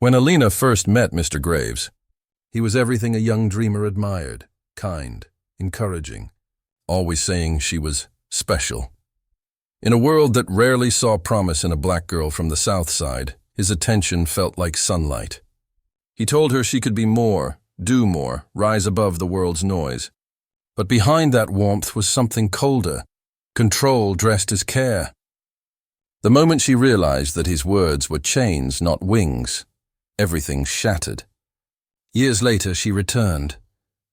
When Alina first met Mr. Graves, he was everything a young dreamer admired, kind, encouraging, always saying she was special. In a world that rarely saw promise in a black girl from the South Side, his attention felt like sunlight. He told her she could be more, do more, rise above the world's noise. But behind that warmth was something colder, control dressed as care. The moment she realized that his words were chains, not wings, everything shattered. Years later, she returned.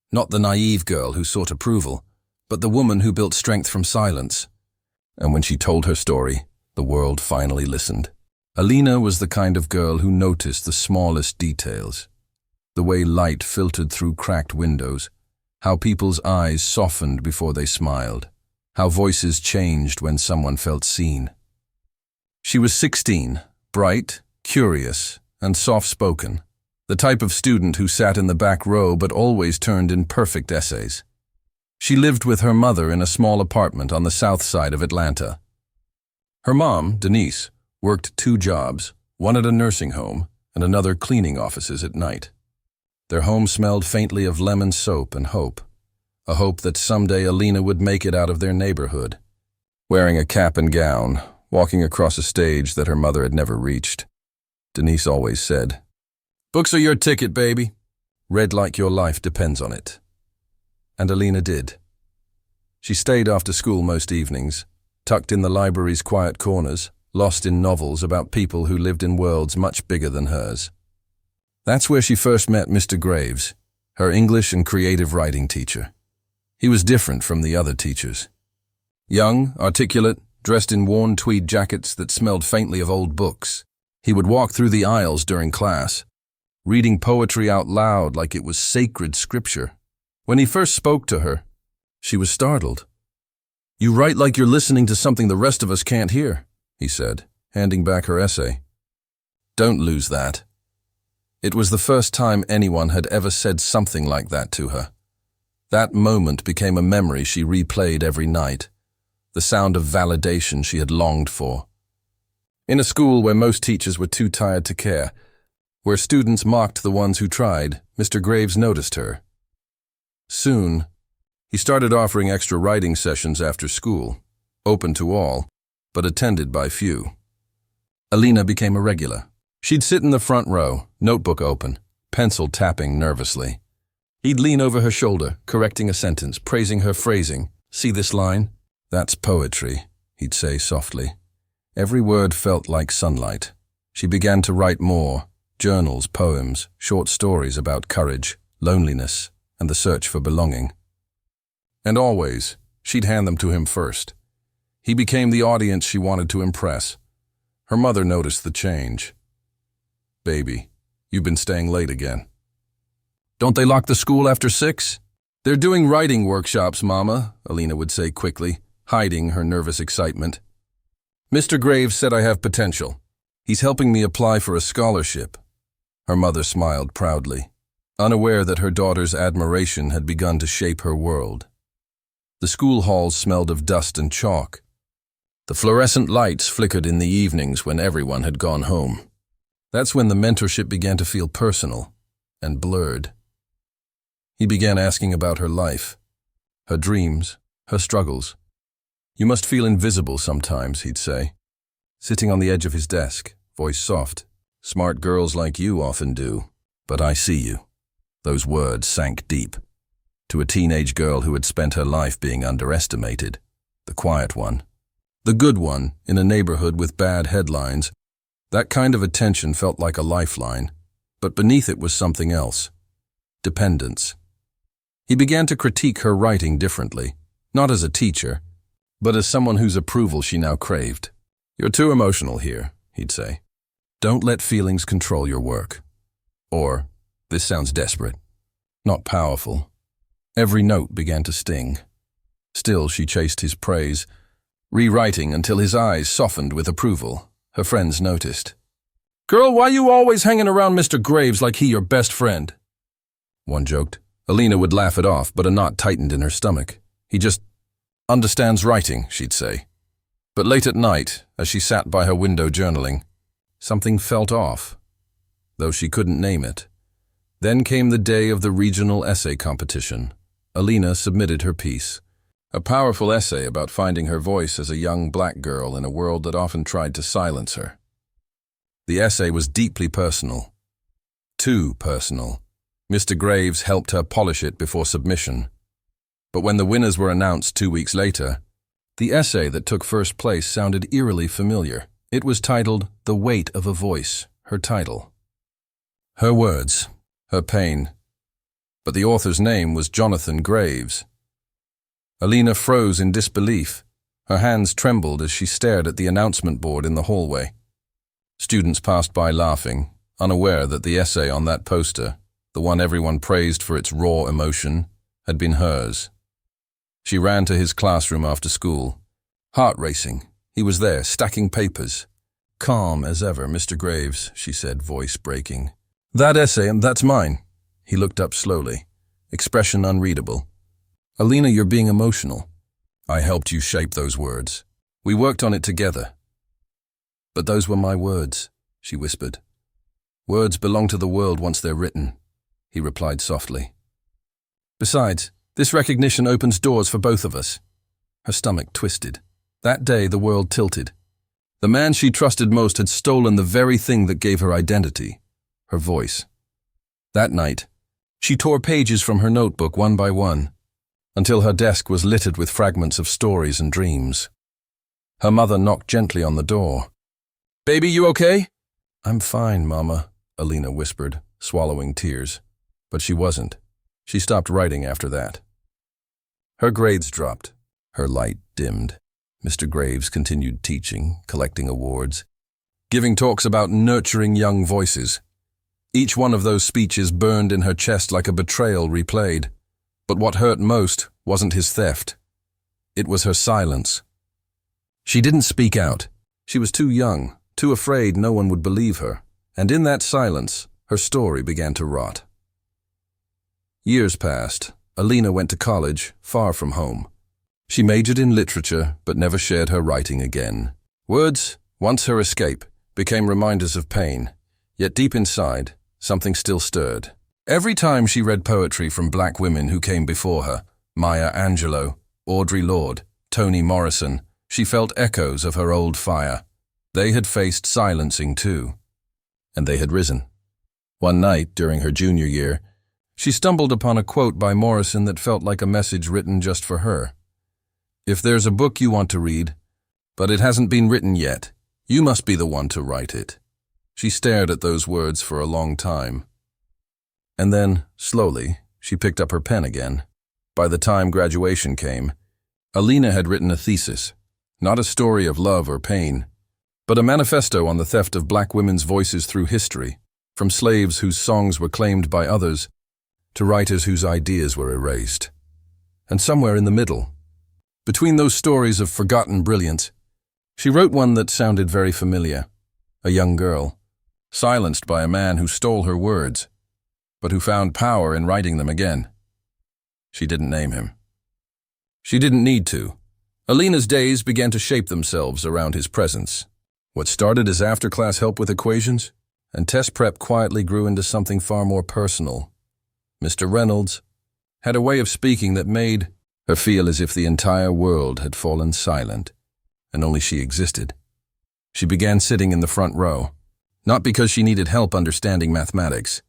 Not the naive girl who sought approval, but the woman who built strength from silence. And when she told her story, the world finally listened. Alina was the kind of girl who noticed the smallest details. The way light filtered through cracked windows, how people's eyes softened before they smiled, how voices changed when someone felt seen. She was 16, bright, curious, and soft-spoken, the type of student who sat in the back row but always turned in perfect essays. She lived with her mother in a small apartment on the south side of Atlanta. Her mom, Denise, worked 2 jobs, one at a nursing home and another cleaning offices at night. Their home smelled faintly of lemon soap and hope, a hope that someday Alina would make it out of their neighborhood. Wearing a cap and gown, walking across a stage that her mother had never reached, Denise always said, "Books are your ticket, baby. Read like your life depends on it." And Alina did. She stayed after school most evenings, tucked in the library's quiet corners, lost in novels about people who lived in worlds much bigger than hers. That's where she first met Mr. Graves, her English and creative writing teacher. He was different from the other teachers. Young, articulate, dressed in worn tweed jackets that smelled faintly of old books. He would walk through the aisles during class, reading poetry out loud like it was sacred scripture. When he first spoke to her, she was startled. "You write like you're listening to something the rest of us can't hear," he said, handing back her essay. "Don't lose that." It was the first time anyone had ever said something like that to her. That moment became a memory she replayed every night, the sound of validation she had longed for. In a school where most teachers were too tired to care, where students mocked the ones who tried, Mr. Graves noticed her. Soon, he started offering extra writing sessions after school, open to all, but attended by few. Alina became a regular. She'd sit in the front row, notebook open, pencil tapping nervously. He'd lean over her shoulder, correcting a sentence, praising her phrasing. "See this line? That's poetry," he'd say softly. Every word felt like sunlight. She began to write more, journals, poems, short stories about courage, loneliness, and the search for belonging. And always, she'd hand them to him first. He became the audience she wanted to impress. Her mother noticed the change. "Baby, you've been staying late again." "Don't they lock the school after 6? "They're doing writing workshops, Mama," Alina would say quickly, hiding her nervous excitement. "Mr. Graves said I have potential. He's helping me apply for a scholarship." Her mother smiled proudly, unaware that her daughter's admiration had begun to shape her world. The school halls smelled of dust and chalk. The fluorescent lights flickered in the evenings when everyone had gone home. That's when the mentorship began to feel personal and blurred. He began asking about her life, her dreams, her struggles. "You must feel invisible sometimes," he'd say, sitting on the edge of his desk, voice soft. "Smart girls like you often do, but I see you." Those words sank deep. To a teenage girl who had spent her life being underestimated, the quiet one, the good one in a neighborhood with bad headlines, that kind of attention felt like a lifeline, but beneath it was something else. Dependence. He began to critique her writing differently, not as a teacher, but as someone whose approval she now craved. "You're too emotional here," he'd say. "Don't let feelings control your work." Or, "This sounds desperate, not powerful." Every note began to sting. Still, she chased his praise, rewriting until his eyes softened with approval. Her friends noticed. "Girl, why you always hanging around Mr. Graves like he your best friend?" One joked. Alina would laugh it off, but a knot tightened in her stomach. "He just understands writing," she'd say. But late at night, as she sat by her window journaling, something felt off. though she couldn't name it. Then came the day of the regional essay competition. Alina submitted her piece, a powerful essay about finding her voice as a young black girl in a world that often tried to silence her. The essay was deeply personal. Too personal. Mr. Graves helped her polish it before submission. But when the winners were announced 2 weeks later, the essay that took first place sounded eerily familiar. It was titled "The Weight of a Voice," her title. Her words, her pain. But the author's name was Jonathan Graves. Alina froze in disbelief. Her hands trembled as she stared at the announcement board in the hallway. Students passed by laughing, unaware that the essay on that poster, the one everyone praised for its raw emotion, had been hers. She ran to his classroom after school. Heart racing, he was there, stacking papers. "Calm as ever, Mr. Graves," she said, voice breaking. "That essay, that's mine." He looked up slowly, expression unreadable. "Alina, you're being emotional." "I helped you shape those words. We worked on it together." "But those were my words," she whispered. "Words belong to the world once they're written," he replied softly. "Besides, this recognition opens doors for both of us." Her stomach twisted. That day, the world tilted. The man she trusted most had stolen the very thing that gave her identity, her voice. That night, she tore pages from her notebook one by one, until her desk was littered with fragments of stories and dreams. Her mother knocked gently on the door. "Baby, you okay?" "I'm fine, Mama," Alina whispered, swallowing tears. But she wasn't. She stopped writing after that. Her grades dropped. Her light dimmed. Mr. Graves continued teaching, collecting awards, giving talks about nurturing young voices. Each one of those speeches burned in her chest like a betrayal replayed. But what hurt most wasn't his theft. It was her silence. She didn't speak out. She was too young, too afraid no one would believe her. And in that silence, her story began to rot. Years passed. Alina went to college, far from home. She majored in literature, but never shared her writing again. Words, once her escape, became reminders of pain. Yet deep inside, something still stirred. Every time she read poetry from black women who came before her, Maya Angelou, Audre Lorde, Toni Morrison, she felt echoes of her old fire. They had faced silencing too. And they had risen. One night, during her junior year, she stumbled upon a quote by Morrison that felt like a message written just for her. "If there's a book you want to read, but it hasn't been written yet, you must be the one to write it." She stared at those words for a long time. And then, slowly, she picked up her pen again. By the time graduation came, Alina had written a thesis, not a story of love or pain, but a manifesto on the theft of black women's voices through history, from slaves whose songs were claimed by others to writers whose ideas were erased. And somewhere in the middle, between those stories of forgotten brilliance, she wrote one that sounded very familiar. A young girl, silenced by a man who stole her words, but who found power in writing them again. She didn't name him. She didn't need to. Alina's days began to shape themselves around his presence. What started as after-class help with equations and test prep quietly grew into something far more personal. Mr. Reynolds had a way of speaking that made her feel as if the entire world had fallen silent, and only she existed. She began sitting in the front row, not because she needed help understanding mathematics,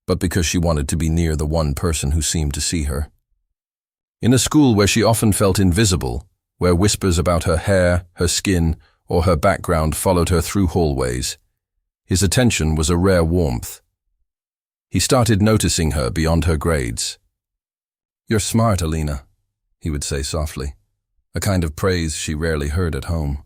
but because she wanted to be near the one person who seemed to see her. In a school where she often felt invisible, where whispers about her hair, her skin, or her background followed her through hallways, his attention was a rare warmth. He started noticing her beyond her grades. "You're smart, Alina," he would say softly, a kind of praise she rarely heard at home.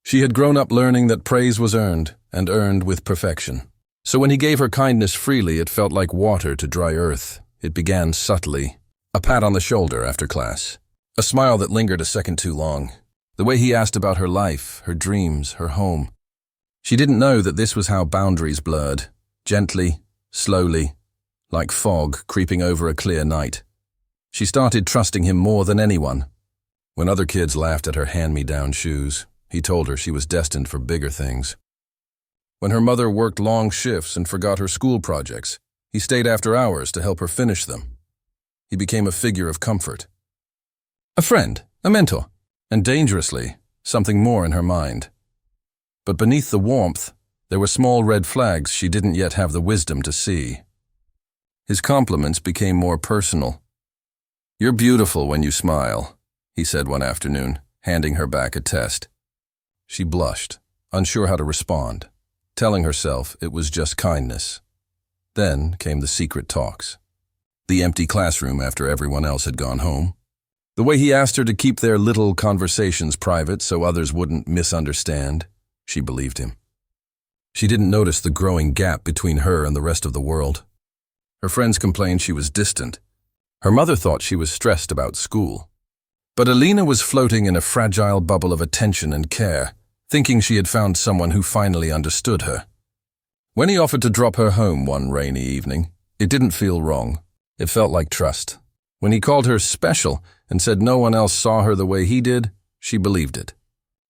She had grown up learning that praise was earned, and earned with perfection. So when he gave her kindness freely, it felt like water to dry earth. It began subtly. A pat on the shoulder after class. A smile that lingered a second too long. The way he asked about her life, her dreams, her home. She didn't know that this was how boundaries blurred. Gently, slowly, like fog creeping over a clear night. She started trusting him more than anyone. When other kids laughed at her hand-me-down shoes, he told her she was destined for bigger things. When her mother worked long shifts and forgot her school projects, he stayed after hours to help her finish them. He became a figure of comfort. A friend, a mentor, and dangerously, something more in her mind. But beneath the warmth, there were small red flags she didn't yet have the wisdom to see. His compliments became more personal. "You're beautiful when you smile," he said one afternoon, handing her back a test. She blushed, unsure how to respond, telling herself it was just kindness. Then came the secret talks. The empty classroom after everyone else had gone home. The way he asked her to keep their little conversations private so others wouldn't misunderstand. She believed him. She didn't notice the growing gap between her and the rest of the world. Her friends complained she was distant. Her mother thought she was stressed about school. But Alina was floating in a fragile bubble of attention and care, thinking she had found someone who finally understood her. When he offered to drop her home one rainy evening, it didn't feel wrong. It felt like trust. When he called her special and said no one else saw her the way he did, she believed it.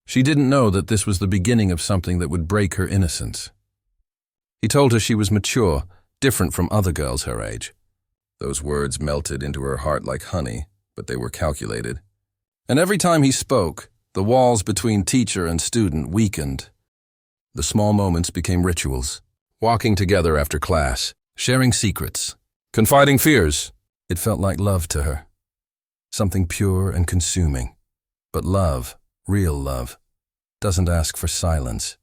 She didn't know that this was the beginning of something that would break her innocence. He told her she was mature, different from other girls her age. Those words melted into her heart like honey, but they were calculated. And every time he spoke, the walls between teacher and student weakened. The small moments became rituals. Walking together after class, sharing secrets, confiding fears. It felt like love to her. Something pure and consuming. But love, real love, doesn't ask for silence.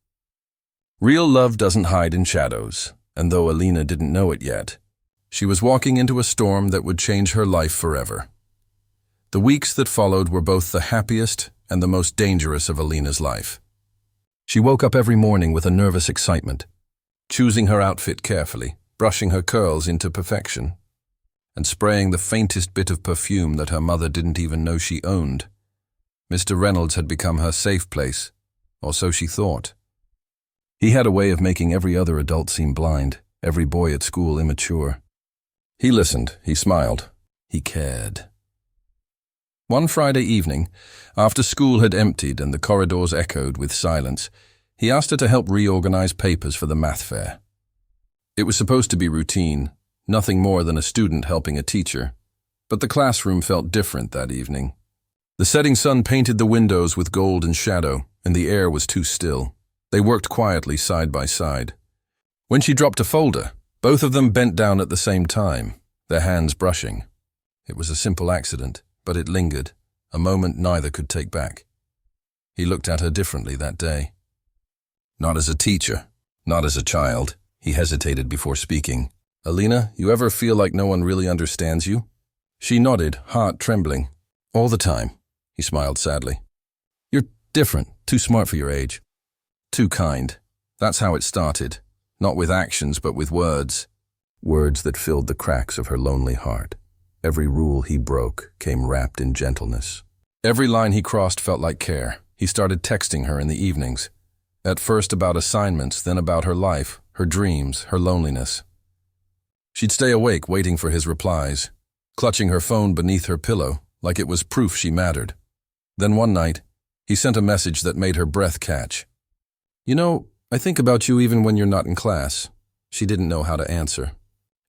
Real love doesn't hide in shadows, and though Alina didn't know it yet, she was walking into a storm that would change her life forever. The weeks that followed were both the happiest and the most dangerous of Alina's life. She woke up every morning with a nervous excitement, choosing her outfit carefully, brushing her curls into perfection, and spraying the faintest bit of perfume that her mother didn't even know she owned. Mr. Reynolds had become her safe place, or so she thought. He had a way of making every other adult seem blind, every boy at school immature. He listened, he smiled, he cared. One Friday evening, after school had emptied and the corridors echoed with silence, he asked her to help reorganize papers for the math fair. It was supposed to be routine, nothing more than a student helping a teacher, but the classroom felt different that evening. The setting sun painted the windows with gold and shadow, and the air was too still. They worked quietly side by side. When she dropped a folder, both of them bent down at the same time, their hands brushing. It was a simple accident, but it lingered, a moment neither could take back. He looked at her differently that day. Not as a teacher, not as a child. He hesitated before speaking. "Alina, you ever feel like no one really understands you?" She nodded, heart trembling. "All the time," he smiled sadly. "You're different, too smart for your age. Too kind. That's how it started. Not with actions, but with words. Words that filled the cracks of her lonely heart. Every rule he broke came wrapped in gentleness. Every line he crossed felt like care. He started texting her in the evenings. At first about assignments, then about her life, her dreams, her loneliness. She'd stay awake waiting for his replies, clutching her phone beneath her pillow like it was proof she mattered. Then one night, he sent a message that made her breath catch. "You know, I think about you even when you're not in class." She didn't know how to answer.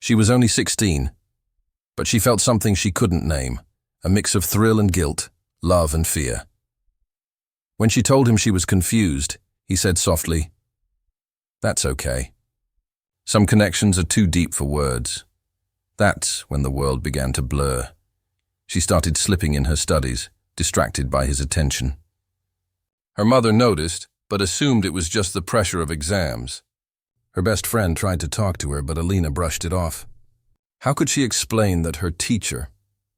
She was only 16, but she felt something she couldn't name, a mix of thrill and guilt, love and fear. When she told him she was confused, he said softly, "That's okay. Some connections are too deep for words." That's when the world began to blur. She started slipping in her studies, distracted by his attention. Her mother noticed, but assumed it was just the pressure of exams. Her best friend tried to talk to her, but Alina brushed it off. How could she explain that her teacher,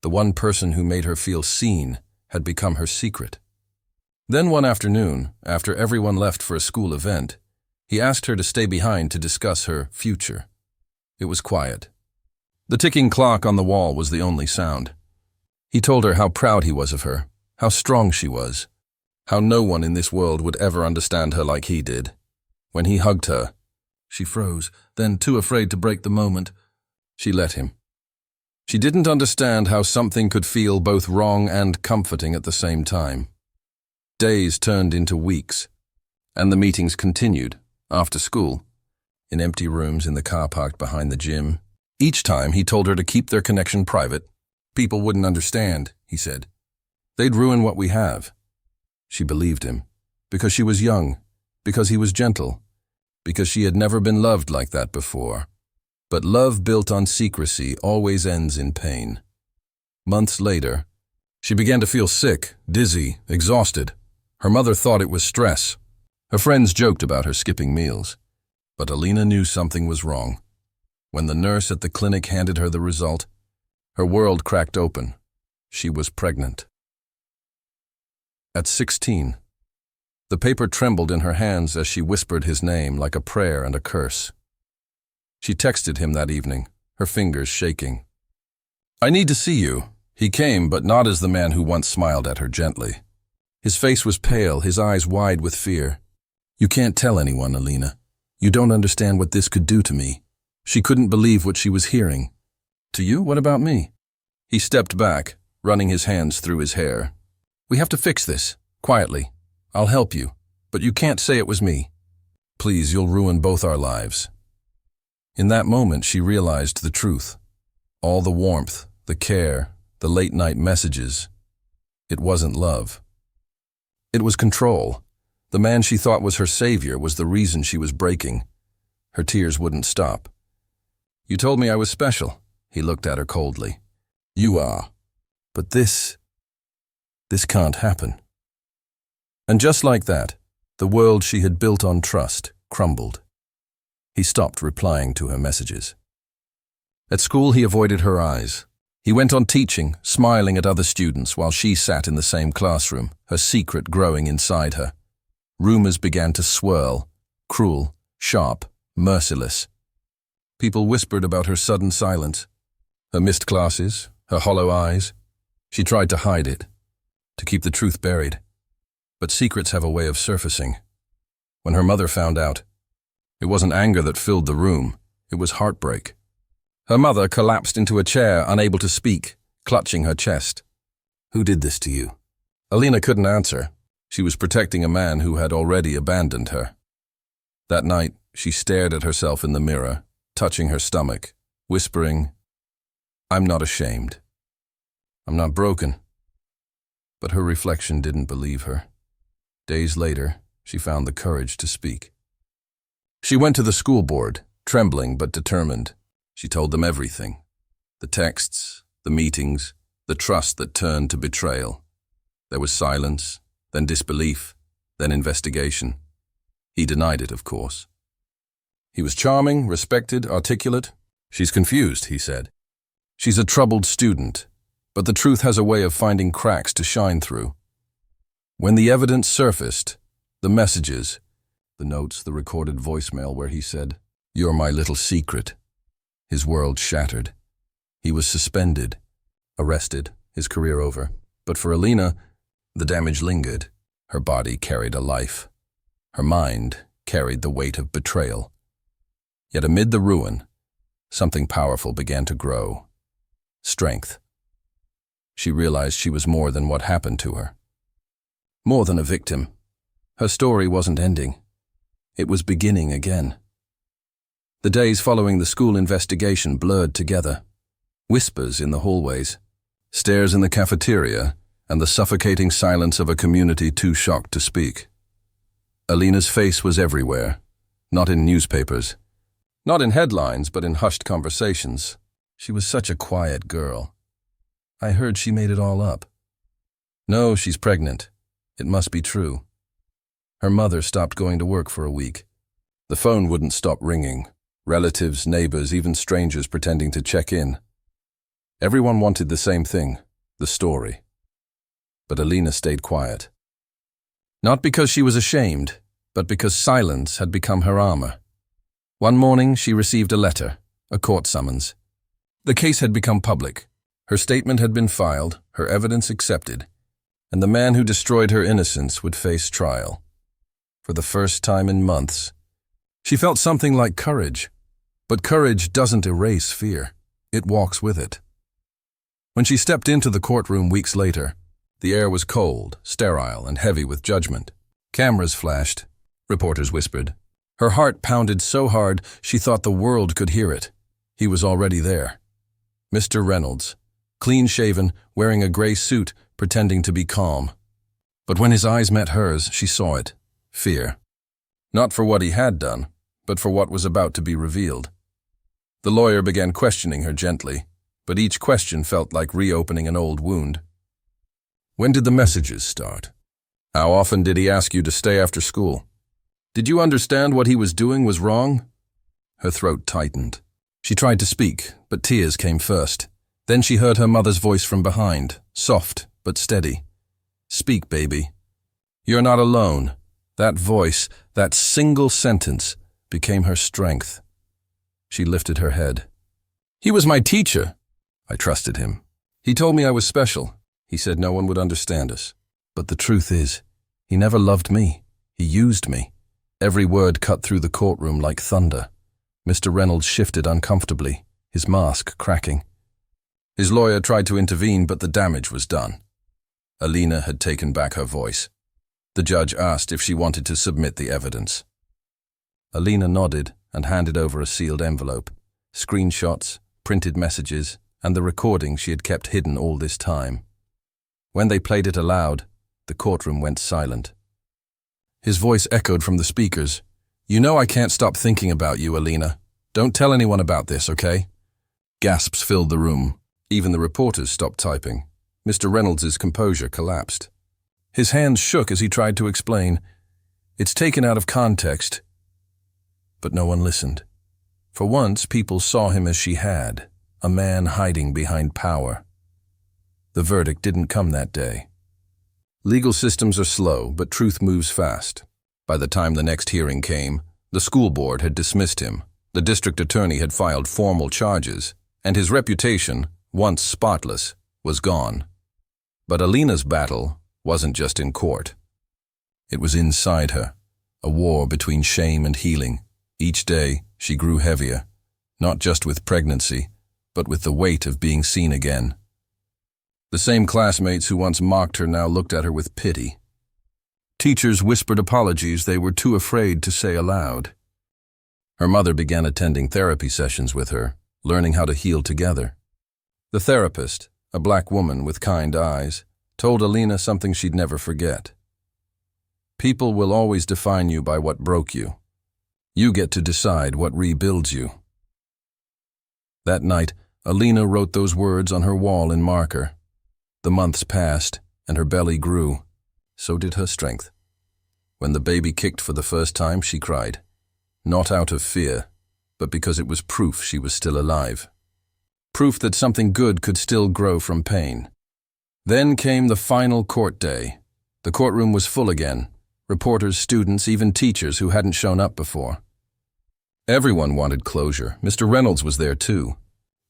the one person who made her feel seen, had become her secret? Then one afternoon, after everyone left for a school event, he asked her to stay behind to discuss her future. It was quiet. The ticking clock on the wall was the only sound. He told her how proud he was of her, how strong she was, how no one in this world would ever understand her like he did. When he hugged her, she froze, then, too afraid to break the moment, she let him. She didn't understand how something could feel both wrong and comforting at the same time. Days turned into weeks, and the meetings continued, After school, in empty rooms in the car parked behind the gym. Each time he told her to keep their connection private. People wouldn't understand, he said. They'd ruin what we have. She believed him, because she was young, because he was gentle, because she had never been loved like that before. But love built on secrecy always ends in pain. Months later, she began to feel sick, dizzy, exhausted. Her mother thought it was stress. Her friends joked about her skipping meals. But Alina knew something was wrong. When the nurse at the clinic handed her the result, her world cracked open. She was pregnant. At 16, the paper trembled in her hands as she whispered his name like a prayer and a curse. She texted him that evening, her fingers shaking. "I need to see you." He came, but not as the man who once smiled at her gently. His face was pale, his eyes wide with fear. "You can't tell anyone, Alina. You don't understand what this could do to me." She couldn't believe what she was hearing. "To you? What about me?" He stepped back, running his hands through his hair. "We have to fix this, quietly. I'll help you, but you can't say it was me. Please, you'll ruin both our lives." In that moment, she realized the truth. All the warmth, the care, the late-night messages. It wasn't love. It was control. The man she thought was her savior was the reason she was breaking. Her tears wouldn't stop. "You told me I was special." He looked at her coldly. "You are. But this can't happen." And just like that, the world she had built on trust crumbled. He stopped replying to her messages. At school, he avoided her eyes. He went on teaching, smiling at other students while she sat in the same classroom, her secret growing inside her. Rumors began to swirl, cruel, sharp, merciless. People whispered about her sudden silence, her missed classes, her hollow eyes. She tried to hide it, to keep the truth buried. But secrets have a way of surfacing. When her mother found out, it wasn't anger that filled the room, it was heartbreak. Her mother collapsed into a chair, unable to speak, clutching her chest. "Who did this to you?" Alina couldn't answer. She was protecting a man who had already abandoned her. That night, she stared at herself in the mirror, touching her stomach, whispering, "I'm not ashamed. I'm not broken." But her reflection didn't believe her. Days later, she found the courage to speak. She went to the school board, trembling but determined. She told them everything. The texts, the meetings, the trust that turned to betrayal. There was silence, then disbelief, then investigation. He denied it, of course. He was charming, respected, articulate. "She's confused," he said. "She's a troubled student, but the truth has a way of finding cracks to shine through." When the evidence surfaced, the messages, the notes, the recorded voicemail where he said, "You're my little secret," his world shattered. He was suspended, arrested, his career over. But for Alina, the damage lingered. Her body carried a life. Her mind carried the weight of betrayal. Yet amid the ruin, something powerful began to grow. Strength. She realized she was more than what happened to her. More than a victim. Her story wasn't ending. It was beginning again. The days following the school investigation blurred together. Whispers in the hallways, stares in the cafeteria, and the suffocating silence of a community too shocked to speak. Alina's face was everywhere, not in newspapers, not in headlines, but in hushed conversations. She was such a quiet girl. "I heard she made it all up." "No, she's pregnant. It must be true." Her mother stopped going to work for a week. The phone wouldn't stop ringing. Relatives, neighbors, even strangers pretending to check in. Everyone wanted the same thing, the story. But Alina stayed quiet. Not because she was ashamed, but because silence had become her armor. One morning, she received a letter, a court summons. The case had become public. Her statement had been filed, her evidence accepted, and the man who destroyed her innocence would face trial. For the first time in months, she felt something like courage. But courage doesn't erase fear. It walks with it. When she stepped into the courtroom weeks later, the air was cold, sterile, and heavy with judgment. Cameras flashed. Reporters whispered. Her heart pounded so hard she thought the world could hear it. He was already there. Mr. Reynolds, clean-shaven, wearing a gray suit, pretending to be calm. But when his eyes met hers, she saw it. Fear. Not for what he had done, but for what was about to be revealed. The lawyer began questioning her gently, but each question felt like reopening an old wound. When did the messages start? How often did he ask you to stay after school? Did you understand what he was doing was wrong? Her throat tightened. She tried to speak, but tears came first. Then she heard her mother's voice from behind, soft but steady. Speak, baby. You're not alone. That voice, that single sentence, became her strength. She lifted her head. He was my teacher. I trusted him. He told me I was special. He said no one would understand us. But the truth is, he never loved me. He used me. Every word cut through the courtroom like thunder. Mr. Reynolds shifted uncomfortably, his mask cracking. His lawyer tried to intervene, but the damage was done. Alina had taken back her voice. The judge asked if she wanted to submit the evidence. Alina nodded and handed over a sealed envelope, screenshots, printed messages, and the recording she had kept hidden all this time. When they played it aloud, the courtroom went silent. His voice echoed from the speakers. You know I can't stop thinking about you, Alina. Don't tell anyone about this, okay? Gasps filled the room. Even the reporters stopped typing. Mr. Reynolds' composure collapsed. His hands shook as he tried to explain. It's taken out of context. But no one listened. For once, people saw him as she had, a man hiding behind power. The verdict didn't come that day. Legal systems are slow, but truth moves fast. By the time the next hearing came, the school board had dismissed him, the district attorney had filed formal charges, and his reputation, once spotless, was gone. But Alina's battle wasn't just in court. It was inside her, a war between shame and healing. Each day, she grew heavier, not just with pregnancy, but with the weight of being seen again. The same classmates who once mocked her now looked at her with pity. Teachers whispered apologies they were too afraid to say aloud. Her mother began attending therapy sessions with her, learning how to heal together. The therapist, a black woman with kind eyes, told Alina something she'd never forget. People will always define you by what broke you. You get to decide what rebuilds you. That night, Alina wrote those words on her wall in marker. The months passed, and her belly grew. So did her strength. When the baby kicked for the first time, she cried. Not out of fear, but because it was proof she was still alive. Proof that something good could still grow from pain. Then came the final court day. The courtroom was full again. Reporters, students, even teachers who hadn't shown up before. Everyone wanted closure. Mr. Reynolds was there too.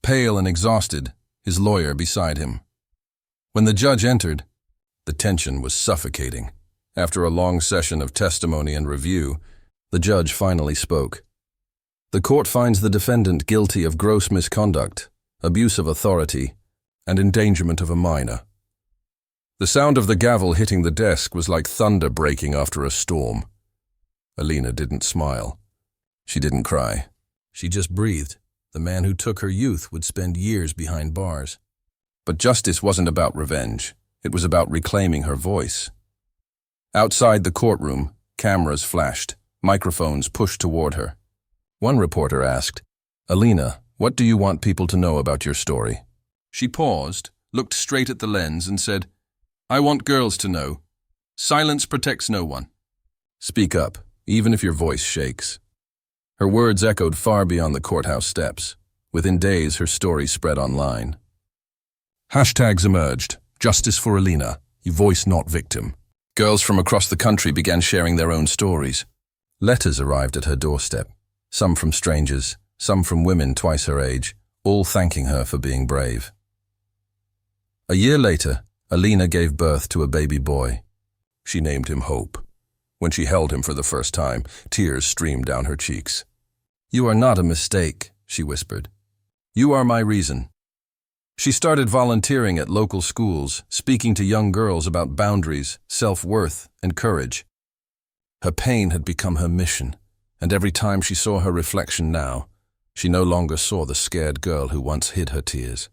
Pale and exhausted, his lawyer beside him. When the judge entered, the tension was suffocating. After a long session of testimony and review, the judge finally spoke. The court finds the defendant guilty of gross misconduct, abuse of authority, and endangerment of a minor. The sound of the gavel hitting the desk was like thunder breaking after a storm. Alina didn't smile. She didn't cry. She just breathed. The man who took her youth would spend years behind bars. But justice wasn't about revenge. It was about reclaiming her voice. Outside the courtroom, cameras flashed, microphones pushed toward her. One reporter asked, Alina, what do you want people to know about your story? She paused, looked straight at the lens and said, I want girls to know. Silence protects no one. Speak up, even if your voice shakes. Her words echoed far beyond the courthouse steps. Within days, her story spread online. Hashtags emerged. Justice for Alina. Voice not victim. Girls from across the country began sharing their own stories. Letters arrived at her doorstep. Some from strangers, some from women twice her age, all thanking her for being brave. A year later, Alina gave birth to a baby boy. She named him Hope. When she held him for the first time, tears streamed down her cheeks. You are not a mistake, she whispered. You are my reason. She started volunteering at local schools, speaking to young girls about boundaries, self-worth, and courage. Her pain had become her mission. And every time she saw her reflection now, she no longer saw the scared girl who once hid her tears.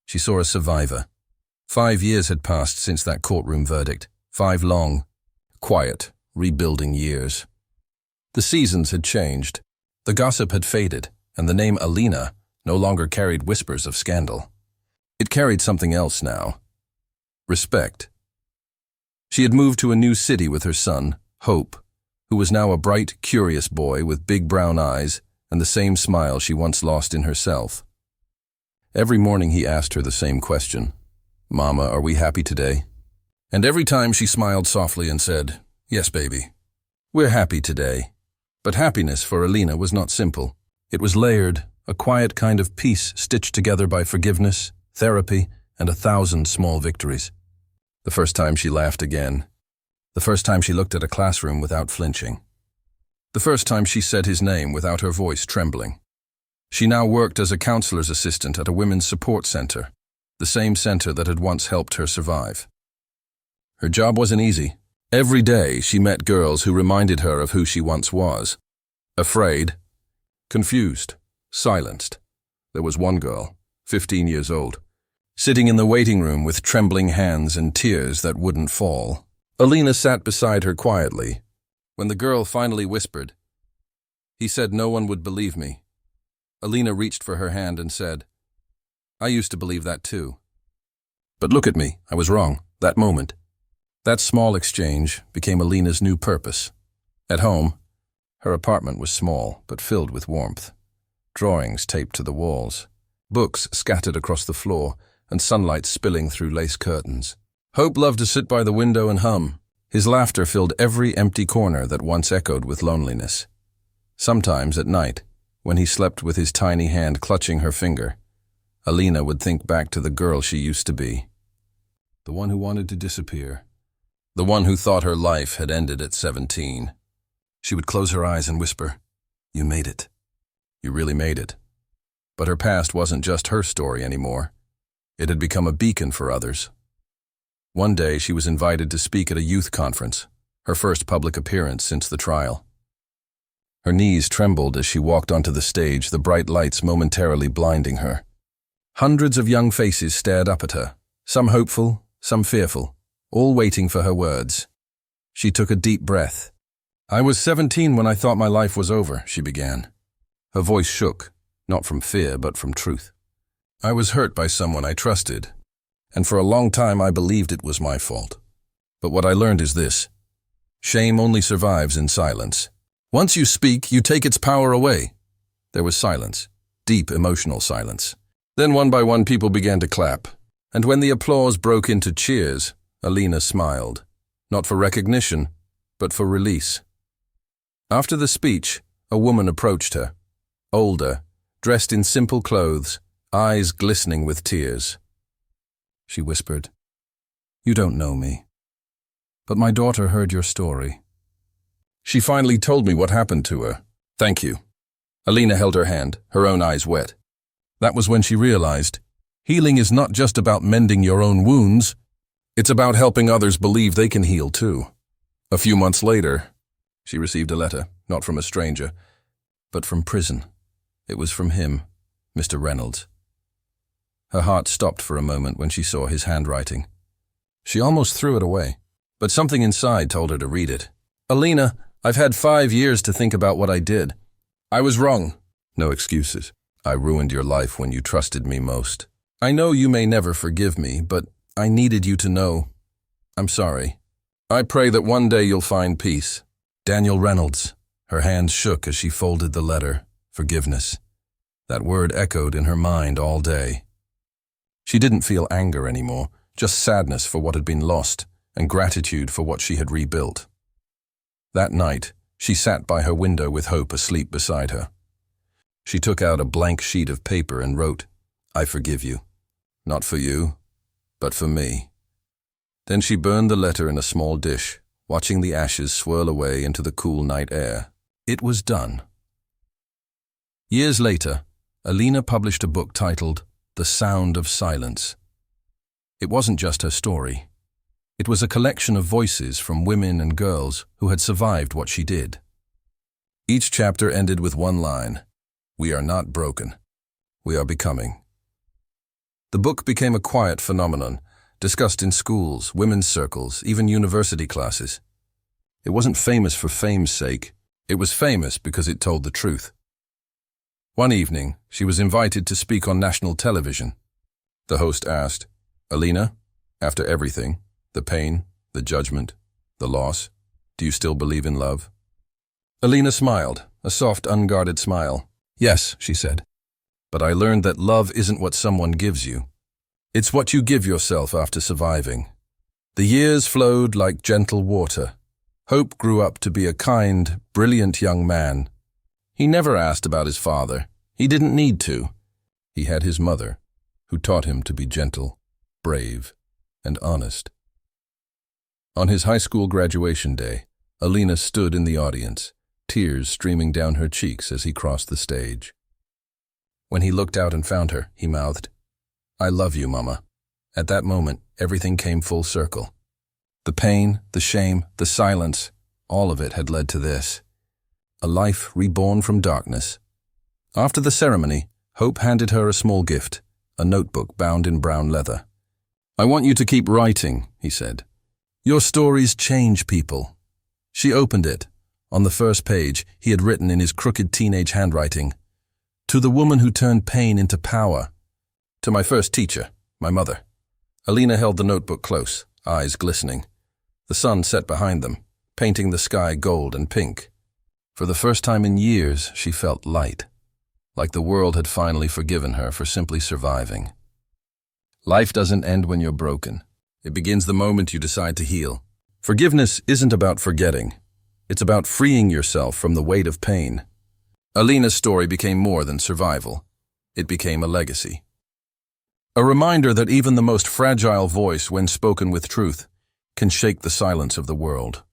She saw a survivor. 5 years had passed since that courtroom verdict. 5 long, quiet, rebuilding years. The seasons had changed. The gossip had faded, and the name Alina no longer carried whispers of scandal. It carried something else now. Respect. She had moved to a new city with her son, Hope, who was now a bright, curious boy with big brown eyes and the same smile she once lost in herself. Every morning he asked her the same question, "Mama, are we happy today?" And every time she smiled softly and said, "Yes, baby, we're happy today." But happiness for Alina was not simple. It was layered, a quiet kind of peace stitched together by forgiveness, therapy, and 1,000 small victories. The first time she laughed again. The first time she looked at a classroom without flinching. The first time she said his name without her voice trembling. She now worked as a counselor's assistant at a women's support center, the same center that had once helped her survive. Her job wasn't easy. Every day she met girls who reminded her of who she once was. Afraid, confused, silenced. There was one girl, 15 years old, sitting in the waiting room with trembling hands and tears that wouldn't fall. Alina sat beside her quietly. When the girl finally whispered, "He said no one would believe me," Alina reached for her hand and said, "I used to believe that too. But look at me, I was wrong, that moment." That small exchange became Alina's new purpose. At home, her apartment was small but filled with warmth. Drawings taped to the walls, books scattered across the floor, and sunlight spilling through lace curtains. Hope loved to sit by the window and hum. His laughter filled every empty corner that once echoed with loneliness. Sometimes at night, when he slept with his tiny hand clutching her finger, Alina would think back to the girl she used to be. The one who wanted to disappear. The one who thought her life had ended at 17. She would close her eyes and whisper, "You made it. You really made it." But her past wasn't just her story anymore. It had become a beacon for others. One day she was invited to speak at a youth conference, her first public appearance since the trial. Her knees trembled as she walked onto the stage, the bright lights momentarily blinding her. Hundreds of young faces stared up at her, some hopeful, some fearful, all waiting for her words. She took a deep breath. "I was 17 when I thought my life was over," she began. Her voice shook, not from fear but from truth. "I was hurt by someone I trusted, and for a long time I believed it was my fault. But what I learned is this: shame only survives in silence. Once you speak, you take its power away." There was silence, deep emotional silence. Then one by one people began to clap, and when the applause broke into cheers, Alina smiled, not for recognition, but for release. After the speech, a woman approached her, older, dressed in simple clothes, eyes glistening with tears. She whispered, "You don't know me, but my daughter heard your story. She finally told me what happened to her. Thank you." Alina held her hand, her own eyes wet. That was when she realized, healing is not just about mending your own wounds, it's about helping others believe they can heal too. A few months later, she received a letter, not from a stranger, but from prison. It was from him, Mr. Reynolds. Her heart stopped for a moment when she saw his handwriting. She almost threw it away, but something inside told her to read it. "Alina, I've had 5 years to think about what I did. I was wrong. No excuses. I ruined your life when you trusted me most. I know you may never forgive me, but I needed you to know. I'm sorry. I pray that one day you'll find peace. Daniel Reynolds." Her hands shook as she folded the letter. Forgiveness. That word echoed in her mind all day. She didn't feel anger anymore, just sadness for what had been lost and gratitude for what she had rebuilt. That night, she sat by her window with Hope asleep beside her. She took out a blank sheet of paper and wrote, "I forgive you. Not for you, but for me." Then she burned the letter in a small dish, watching the ashes swirl away into the cool night air. It was done. Years later, Alina published a book titled The Sound of Silence. It wasn't just her story. It was a collection of voices from women and girls who had survived what she did. Each chapter ended with one line: "We are not broken. We are becoming." The book became a quiet phenomenon, discussed in schools, women's circles, even university classes. It wasn't famous for fame's sake. It was famous because it told the truth. One evening, she was invited to speak on national television. The host asked, "Alina, after everything, the pain, the judgment, the loss, do you still believe in love?" Alina smiled, a soft, unguarded smile. "Yes," she said. "But I learned that love isn't what someone gives you. It's what you give yourself after surviving." The years flowed like gentle water. Hope grew up to be a kind, brilliant young man. He never asked about his father. He didn't need to. He had his mother, who taught him to be gentle, brave, and honest. On his high school graduation day, Alina stood in the audience, tears streaming down her cheeks as he crossed the stage. When he looked out and found her, he mouthed, "I love you, Mama." At that moment, everything came full circle. The pain, the shame, the silence, all of it had led to this: a life reborn from darkness. After the ceremony, Hope handed her a small gift, a notebook bound in brown leather. "I want you to keep writing," he said. "Your stories change people." She opened it. On the first page, he had written in his crooked teenage handwriting, "To the woman who turned pain into power. To my first teacher, my mother." Alina held the notebook close, eyes glistening. The sun set behind them, painting the sky gold and pink. For the first time in years, she felt light, like the world had finally forgiven her for simply surviving. Life doesn't end when you're broken. It begins the moment you decide to heal. Forgiveness isn't about forgetting. It's about freeing yourself from the weight of pain. Alina's story became more than survival. It became a legacy. A reminder that even the most fragile voice, when spoken with truth, can shake the silence of the world.